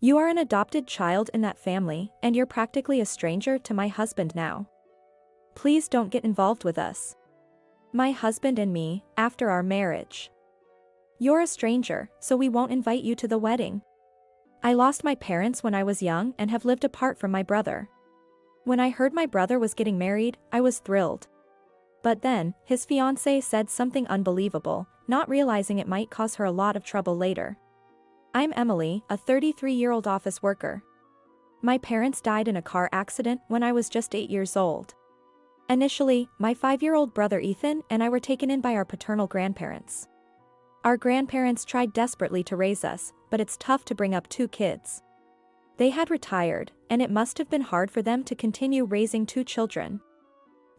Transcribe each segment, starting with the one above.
You are an adopted child in that family, and you're practically a stranger to my husband now. Please don't get involved with us. My husband and me, after our marriage. You're a stranger, so we won't invite you to the wedding. I lost my parents when I was young and have lived apart from my brother. When I heard my brother was getting married, I was thrilled. But then, his fiancée said something unbelievable, not realizing it might cause her a lot of trouble later. I'm Emily, a 33-year-old office worker. My parents died in a car accident when I was just 8 years old. Initially, my 5-year-old brother Ethan and I were taken in by our paternal grandparents. Our grandparents tried desperately to raise us, but it's tough to bring up 2 kids. They had retired, and it must have been hard for them to continue raising 2 children.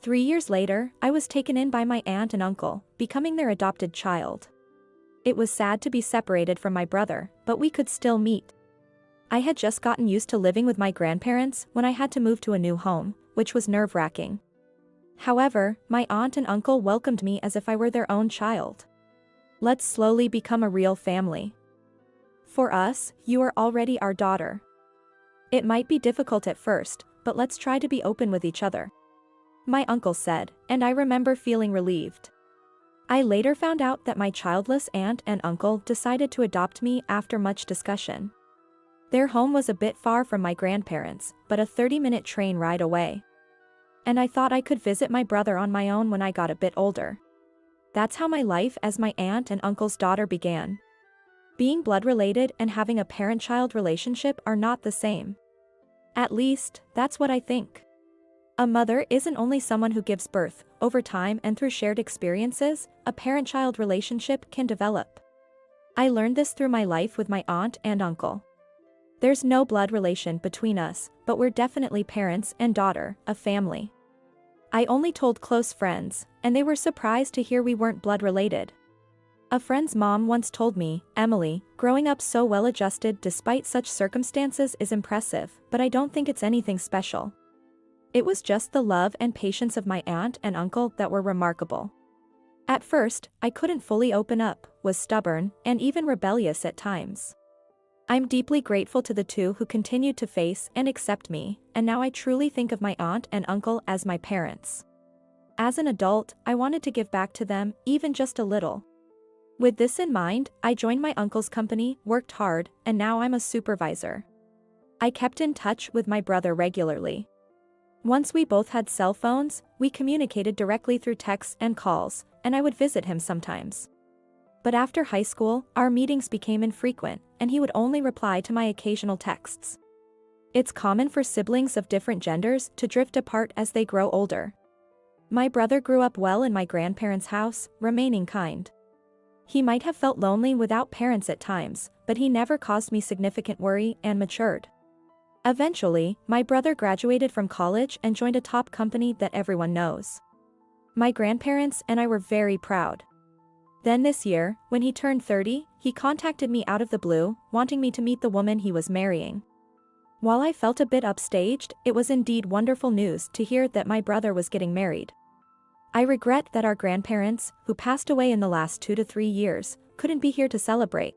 3 years later, I was taken in by my aunt and uncle, becoming their adopted child. It was sad to be separated from my brother, but we could still meet. I had just gotten used to living with my grandparents when I had to move to a new home, which was nerve-wracking. However, my aunt and uncle welcomed me as if I were their own child. Let's slowly become a real family. For us, you are already our daughter. It might be difficult at first, but let's try to be open with each other. My uncle said, and I remember feeling relieved. I later found out that my childless aunt and uncle decided to adopt me after much discussion. Their home was a bit far from my grandparents, but a 30-minute train ride away. And I thought I could visit my brother on my own when I got a bit older. That's how my life as my aunt and uncle's daughter began. Being blood-related and having a parent-child relationship are not the same. At least, that's what I think. A mother isn't only someone who gives birth. Over time and through shared experiences, a parent-child relationship can develop. I learned this through my life with my aunt and uncle. There's no blood relation between us, but we're definitely parents and daughter, a family. I only told close friends, and they were surprised to hear we weren't blood-related. A friend's mom once told me, "Emily, growing up so well-adjusted despite such circumstances is impressive, but I don't think it's anything special." It was just the love and patience of my aunt and uncle that were remarkable. At first, I couldn't fully open up, was stubborn, and even rebellious at times. I'm deeply grateful to the 2 who continued to face and accept me, and now I truly think of my aunt and uncle as my parents. As an adult, I wanted to give back to them, even just a little. With this in mind, I joined my uncle's company, worked hard, and now I'm a supervisor. I kept in touch with my brother regularly. Once we both had cell phones, we communicated directly through texts and calls, and I would visit him sometimes. But after high school, our meetings became infrequent, and he would only reply to my occasional texts. It's common for siblings of different genders to drift apart as they grow older. My brother grew up well in my grandparents' house, remaining kind. He might have felt lonely without parents at times, but he never caused me significant worry and matured. Eventually, my brother graduated from college and joined a top company that everyone knows. My grandparents and I were very proud. Then this year, when he turned 30, he contacted me out of the blue, wanting me to meet the woman he was marrying. While I felt a bit upstaged, it was indeed wonderful news to hear that my brother was getting married. I regret that our grandparents, who passed away in the last 2 to 3 years, couldn't be here to celebrate.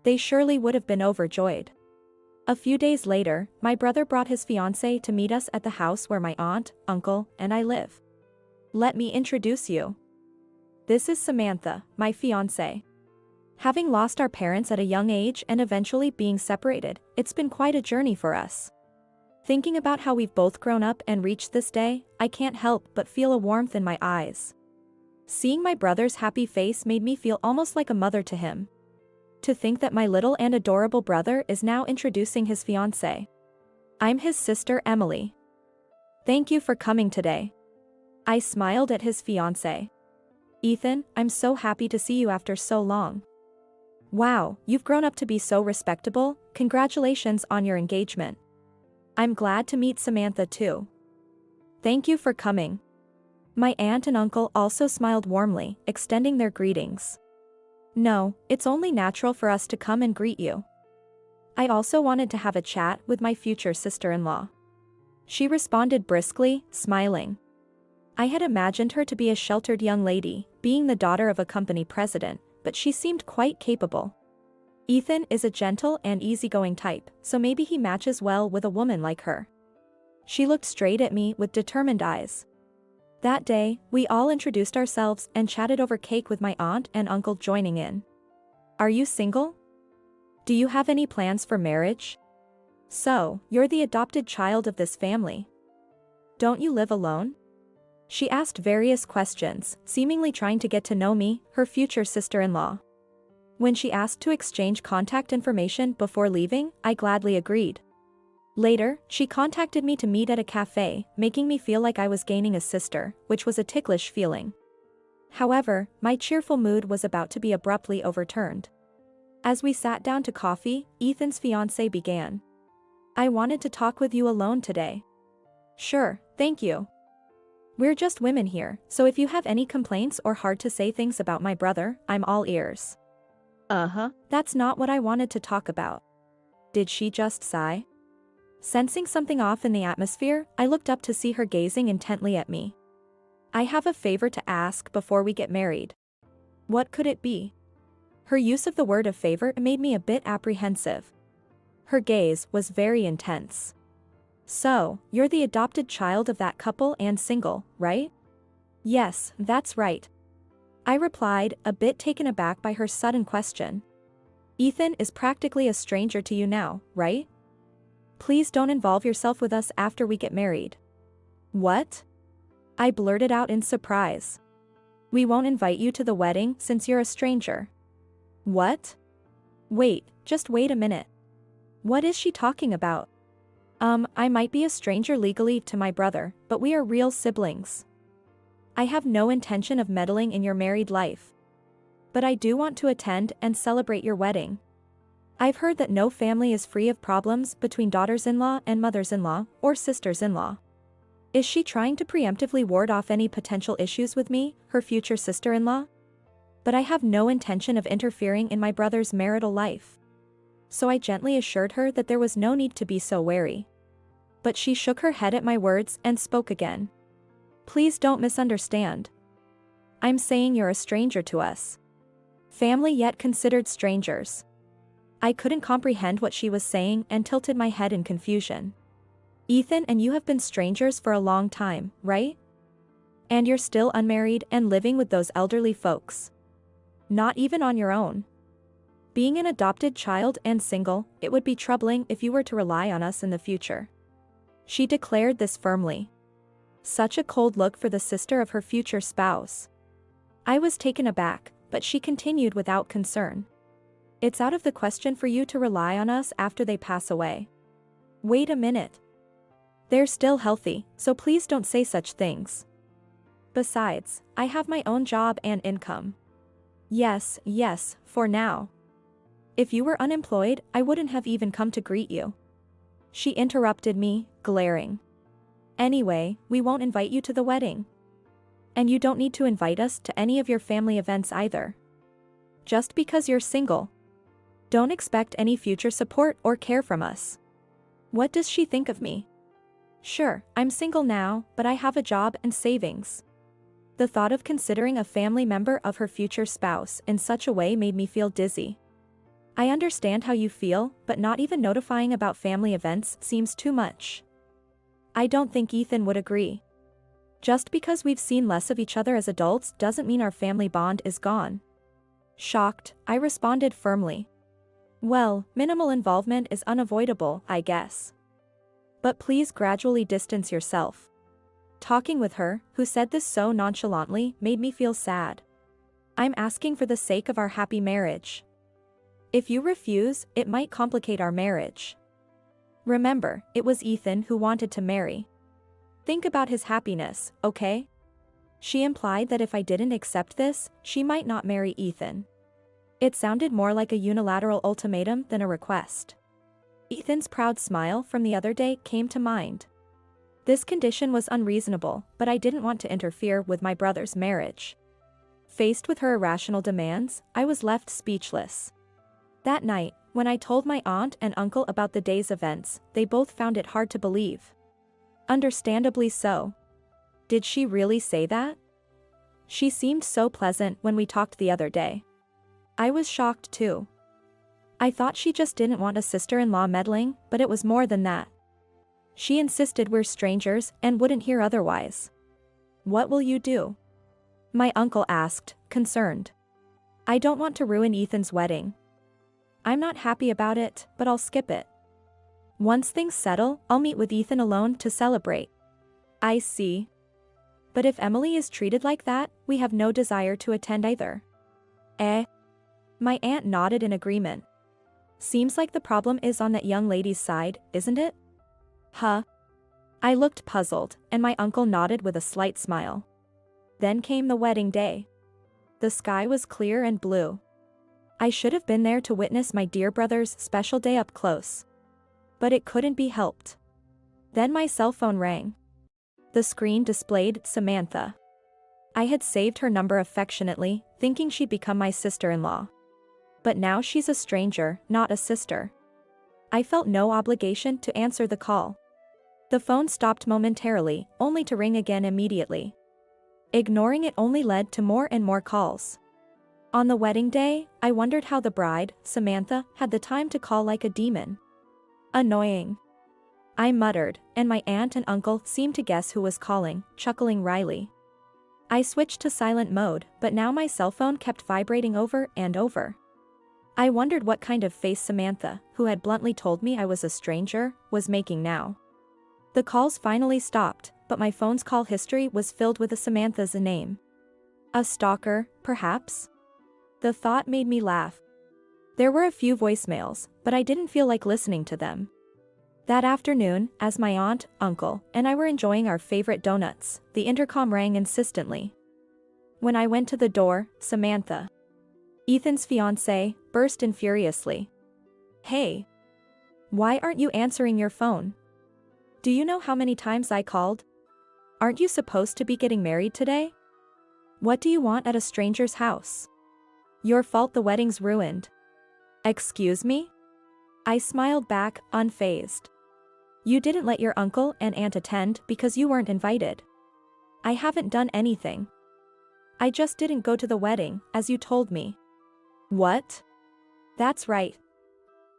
They surely would have been overjoyed. A few days later, my brother brought his fiancée to meet us at the house where my aunt, uncle, and I live. Let me introduce you. This is Samantha, my fiancée. Having lost our parents at a young age and eventually being separated, it's been quite a journey for us. Thinking about how we've both grown up and reached this day, I can't help but feel a warmth in my eyes. Seeing my brother's happy face made me feel almost like a mother to him. To think that my little and adorable brother is now introducing his fiancée. I'm his sister Emily. Thank you for coming today. I smiled at his fiancé. Ethan, I'm so happy to see you after so long. Wow, you've grown up to be so respectable, congratulations on your engagement. I'm glad to meet Samantha too. Thank you for coming. My aunt and uncle also smiled warmly, extending their greetings. No, it's only natural for us to come and greet you. I also wanted to have a chat with my future sister-in-law. She responded briskly, smiling. I had imagined her to be a sheltered young lady, being the daughter of a company president, but she seemed quite capable. Ethan is a gentle and easygoing type, so maybe he matches well with a woman like her. She looked straight at me with determined eyes. That day, we all introduced ourselves and chatted over cake with my aunt and uncle joining in. Are you single? Do you have any plans for marriage? So, you're the adopted child of this family. Don't you live alone? She asked various questions, seemingly trying to get to know me, her future sister-in-law. When she asked to exchange contact information before leaving, I gladly agreed. Later, she contacted me to meet at a cafe, making me feel like I was gaining a sister, which was a ticklish feeling. However, my cheerful mood was about to be abruptly overturned. As we sat down to coffee, Ethan's fiancée began. I wanted to talk with you alone today. Sure, thank you. We're just women here, so if you have any complaints or hard to say things about my brother, I'm all ears. That's not what I wanted to talk about. Did she just sigh? Sensing something off in the atmosphere, I looked up to see her gazing intently at me. I have a favor to ask before we get married. What could it be? Her use of the word of favor made me a bit apprehensive. Her gaze was very intense. So, you're the adopted child of that couple and single, right? Yes, that's right. I replied, a bit taken aback by her sudden question. Ethan is practically a stranger to you now, right? Please don't involve yourself with us after we get married. What? I blurted out in surprise. We won't invite you to the wedding since you're a stranger. What? Wait, just wait a minute. What is she talking about? I might be a stranger legally to my brother, but we are real siblings. I have no intention of meddling in your married life. But I do want to attend and celebrate your wedding. I've heard that no family is free of problems between daughters-in-law and mothers-in-law, or sisters-in-law. Is she trying to preemptively ward off any potential issues with me, her future sister-in-law? But I have no intention of interfering in my brother's marital life. So I gently assured her that there was no need to be so wary. But she shook her head at my words and spoke again. Please don't misunderstand. I'm saying you're a stranger to us. Family yet considered strangers. I couldn't comprehend what she was saying and tilted my head in confusion. Ethan and you have been strangers for a long time, right? And you're still unmarried and living with those elderly folks. Not even on your own. Being an adopted child and single, it would be troubling if you were to rely on us in the future. She declared this firmly. Such a cold look for the sister of her future spouse. I was taken aback, but she continued without concern. It's out of the question for you to rely on us after they pass away. Wait a minute. They're still healthy, so please don't say such things. Besides, I have my own job and income. Yes, for now. If you were unemployed, I wouldn't have even come to greet you. She interrupted me, glaring. Anyway, we won't invite you to the wedding. And you don't need to invite us to any of your family events either. Just because you're single. Don't expect any future support or care from us. What does she think of me? Sure, I'm single now, but I have a job and savings. The thought of considering a family member of her future spouse in such a way made me feel dizzy. I understand how you feel, but not even notifying about family events seems too much. I don't think Ethan would agree. Just because we've seen less of each other as adults doesn't mean our family bond is gone. Shocked, I responded firmly. Well, minimal involvement is unavoidable, I guess. But please gradually distance yourself. Talking with her, who said this so nonchalantly, made me feel sad. I'm asking for the sake of our happy marriage. If you refuse, it might complicate our marriage. Remember, it was Ethan who wanted to marry. Think about his happiness, okay? She implied that if I didn't accept this, she might not marry Ethan. It sounded more like a unilateral ultimatum than a request. Ethan's proud smile from the other day came to mind. This condition was unreasonable, but I didn't want to interfere with my brother's marriage. Faced with her irrational demands, I was left speechless. That night, when I told my aunt and uncle about the day's events, they both found it hard to believe. Understandably so. Did she really say that? She seemed so pleasant when we talked the other day. I was shocked too. I thought she just didn't want a sister-in-law meddling, but it was more than that. She insisted we're strangers and wouldn't hear otherwise. What will you do? My uncle asked, concerned. I don't want to ruin Ethan's wedding. I'm not happy about it, but I'll skip it. Once things settle, I'll meet with Ethan alone to celebrate. I see. But if Emily is treated like that, we have no desire to attend either. Eh? My aunt nodded in agreement. Seems like the problem is on that young lady's side, isn't it? Huh? I looked puzzled, and my uncle nodded with a slight smile. Then came the wedding day. The sky was clear and blue. I should have been there to witness my dear brother's special day up close. But it couldn't be helped. Then my cell phone rang. The screen displayed Samantha. I had saved her number affectionately, thinking she'd become my sister-in-law. But now she's a stranger, not a sister. I felt no obligation to answer the call. The phone stopped momentarily, only to ring again immediately. Ignoring it only led to more and more calls. On the wedding day, I wondered how the bride, Samantha, had the time to call like a demon. Annoying. I muttered, and my aunt and uncle seemed to guess who was calling, chuckling wryly. I switched to silent mode, but now my cell phone kept vibrating over and over. I wondered what kind of face Samantha, who had bluntly told me I was a stranger, was making now. The calls finally stopped, but my phone's call history was filled with a Samantha's name. A stalker, perhaps? The thought made me laugh. There were a few voicemails, but I didn't feel like listening to them. That afternoon, as my aunt, uncle, and I were enjoying our favorite donuts, the intercom rang insistently. When I went to the door, Samantha, Ethan's fiancée, burst in furiously. Hey! Why aren't you answering your phone? Do you know how many times I called? Aren't you supposed to be getting married today? What do you want at a stranger's house? Your fault the wedding's ruined. Excuse me? I smiled back, unfazed. You didn't let your uncle and aunt attend because you weren't invited. I haven't done anything. I just didn't go to the wedding, as you told me. What? That's right.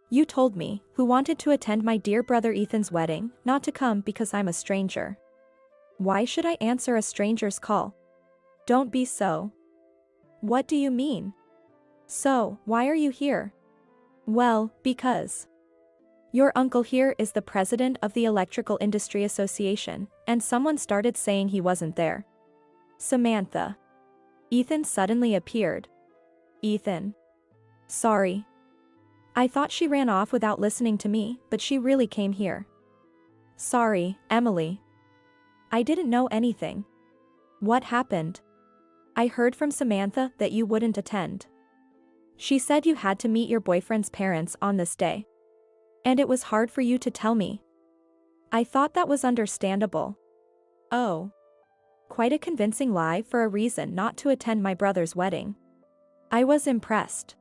You told me, who wanted to attend my dear brother Ethan's wedding, not to come because I'm a stranger. Why should I answer a stranger's call? Don't be so. What do you mean? So, why are you here? Well, because. Your uncle here is the president of the Electrical Industry Association, and someone started saying he wasn't there. Samantha. Ethan suddenly appeared. Ethan. Sorry. I thought she ran off without listening to me, but she really came here. Sorry, Emily. I didn't know anything. What happened? I heard from Samantha that you wouldn't attend. She said you had to meet your boyfriend's parents on this day. And it was hard for you to tell me. I thought that was understandable. Oh. Quite a convincing lie for a reason not to attend my brother's wedding. I was impressed.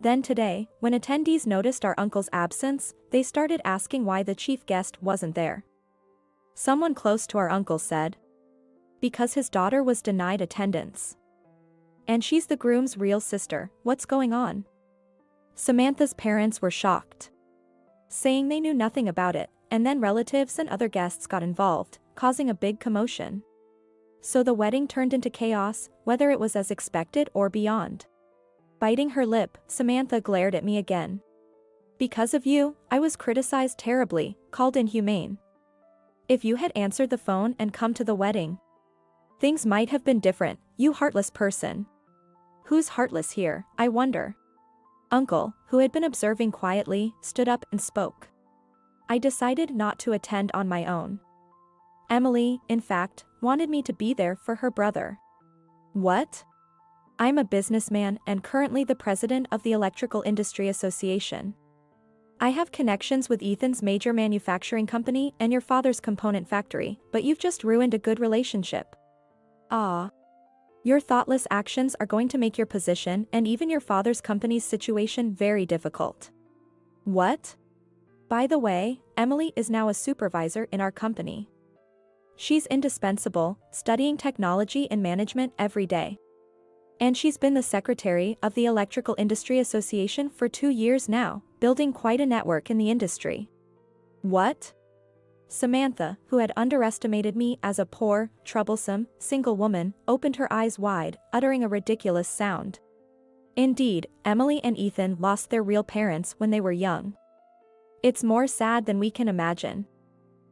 Then today, when attendees noticed our uncle's absence, they started asking why the chief guest wasn't there. Someone close to our uncle said. Because his daughter was denied attendance. And she's the groom's real sister, what's going on? Samantha's parents were shocked. Saying they knew nothing about it, and then relatives and other guests got involved, causing a big commotion. So the wedding turned into chaos, whether it was as expected or beyond. Biting her lip, Samantha glared at me again. Because of you, I was criticized terribly, called inhumane. If you had answered the phone and come to the wedding, things might have been different, you heartless person. Who's heartless here, I wonder? Uncle, who had been observing quietly, stood up and spoke. I decided not to attend on my own. Emily, in fact, wanted me to be there for her brother. What? I'm a businessman and currently the president of the Electrical Industry Association. I have connections with Ethan's major manufacturing company and your father's component factory, but you've just ruined a good relationship. Ah. Your thoughtless actions are going to make your position and even your father's company's situation very difficult. What? By the way, Emily is now a supervisor in our company. She's indispensable, studying technology and management every day. And she's been the secretary of the Electrical Industry Association for 2 years now, building quite a network in the industry. What? Samantha, who had underestimated me as a poor, troublesome, single woman, opened her eyes wide, uttering a ridiculous sound. Indeed, Emily and Ethan lost their real parents when they were young. It's more sad than we can imagine.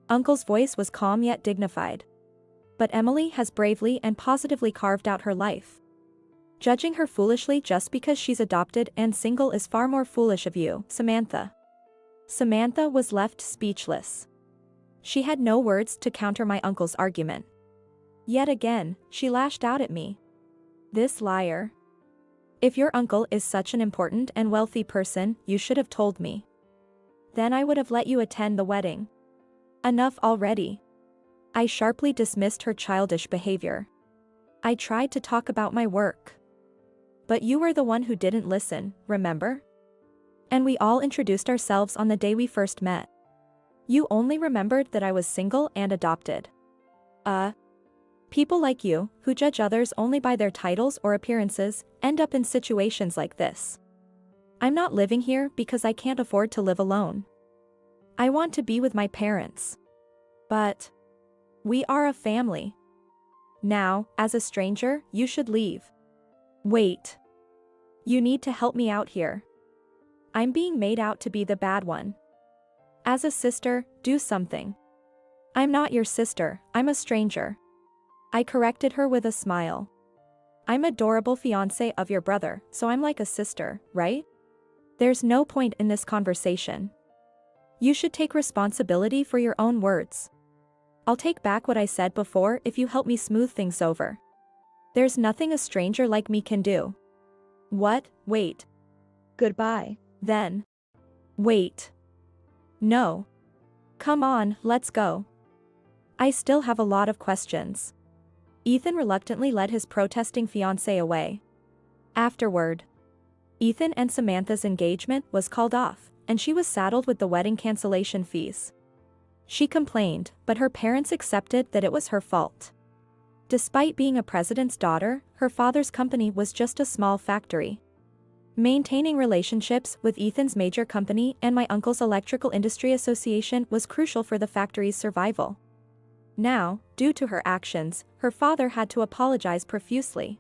Uncle's voice was calm yet dignified. But Emily has bravely and positively carved out her life. Judging her foolishly just because she's adopted and single is far more foolish of you, Samantha. Samantha was left speechless. She had no words to counter my uncle's argument. Yet again, she lashed out at me. This liar. If your uncle is such an important and wealthy person, you should have told me. Then I would have let you attend the wedding. Enough already. I sharply dismissed her childish behavior. I tried to talk about my work. But you were the one who didn't listen, remember? And we all introduced ourselves on the day we first met. You only remembered that I was single and adopted. People like you, who judge others only by their titles or appearances, end up in situations like this. I'm not living here because I can't afford to live alone. I want to be with my parents. But we are a family. Now, as a stranger, you should leave. Wait. You need to help me out here. I'm being made out to be the bad one. As a sister, do something. I'm not your sister, I'm a stranger. I corrected her with a smile. I'm adorable fiancé of your brother, so I'm like a sister, right? There's no point in this conversation. You should take responsibility for your own words. I'll take back what I said before if you help me smooth things over. There's nothing a stranger like me can do. What? Wait. Goodbye, then. Wait. No. Come on, let's go. I still have a lot of questions. Ethan reluctantly led his protesting fiancé away. Afterward, Ethan and Samantha's engagement was called off, and she was saddled with the wedding cancellation fees. She complained, but her parents accepted that it was her fault. Despite being a president's daughter, her father's company was just a small factory. Maintaining relationships with Ethan's major company and my uncle's Electrical Industry Association was crucial for the factory's survival. Now, due to her actions, her father had to apologize profusely.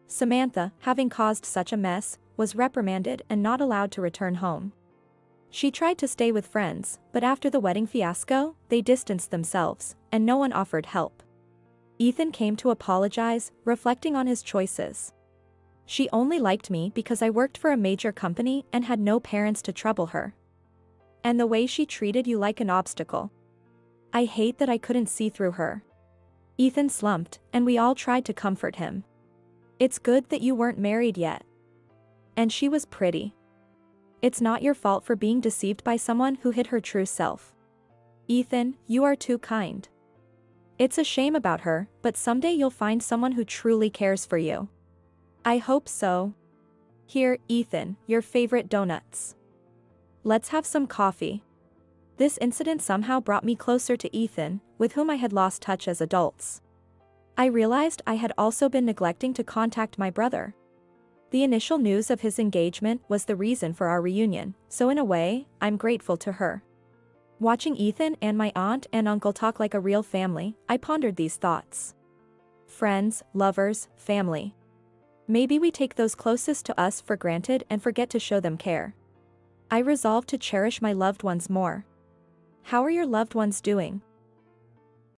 Samantha, having caused such a mess, was reprimanded and not allowed to return home. She tried to stay with friends, but after the wedding fiasco, they distanced themselves, and no one offered help. Ethan came to apologize, reflecting on his choices. She only liked me because I worked for a major company and had no parents to trouble her. And the way she treated you like an obstacle. I hate that I couldn't see through her. Ethan slumped, and we all tried to comfort him. It's good that you weren't married yet. And she was pretty. It's not your fault for being deceived by someone who hid her true self. Ethan, you are too kind. It's a shame about her, but someday you'll find someone who truly cares for you. I hope so. Here, Ethan, your favorite donuts. Let's have some coffee. This incident somehow brought me closer to Ethan, with whom I had lost touch as adults. I realized I had also been neglecting to contact my brother. The initial news of his engagement was the reason for our reunion, so in a way, I'm grateful to her. Watching Ethan and my aunt and uncle talk like a real family, I pondered these thoughts. Friends, lovers, family. Maybe we take those closest to us for granted and forget to show them care. I resolved to cherish my loved ones more. How are your loved ones doing?